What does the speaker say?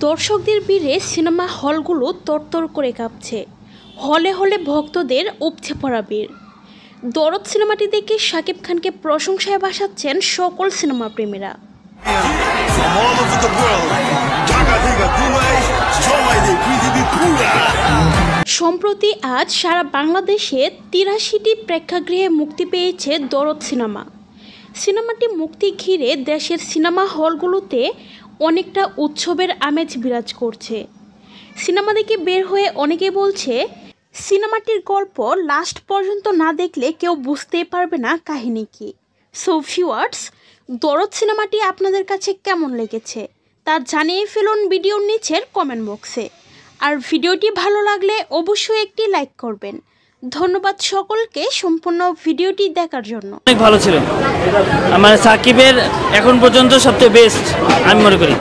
দর্শকদের ভিড়ে সিনেমা হলগুলো তরতর করে কাঁপছে। হলে হলে ভক্তদের উপচে পড়া ভিড়। দরদ সিনেমাটি দেখে শাকিব খানকে প্রশংসায় ভাসাচ্ছেন সকল সিনেমা প্রেমীরা। সম্প্রতি আজ সারা বাংলাদেশে ৮৩টি প্রেক্ষাগৃহে মুক্তি পেয়েছে দরদ সিনেমা। সিনেমাটি মুক্তি ঘিরে দেশের সিনেমা হলগুলোতে অনেকটা উৎসবের আমেজ বিরাজ করছে। সিনেমা দেখে বের হয়ে অনেকে বলছে, সিনেমাটির গল্প লাস্ট পর্যন্ত না দেখলে কেউ বুঝতেই পারবে না কাহিনী কী। সো ভিউয়ার্স, দরদ সিনেমাটি আপনাদের কাছে কেমন লেগেছে তা জানিয়ে ফেলুন ভিডিওর নিচের কমেন্ট বক্সে। আর ভিডিওটি ভালো লাগলে অবশ্যই একটি লাইক করবেন। ধন্যবাদ সকলকে সম্পূর্ণ ভিডিওটি দেখার জন্য। অনেক ভালো ছিল, আমার সাকিবের এখন পর্যন্ত সবচেয়ে বেস্ট আমি মনে করি।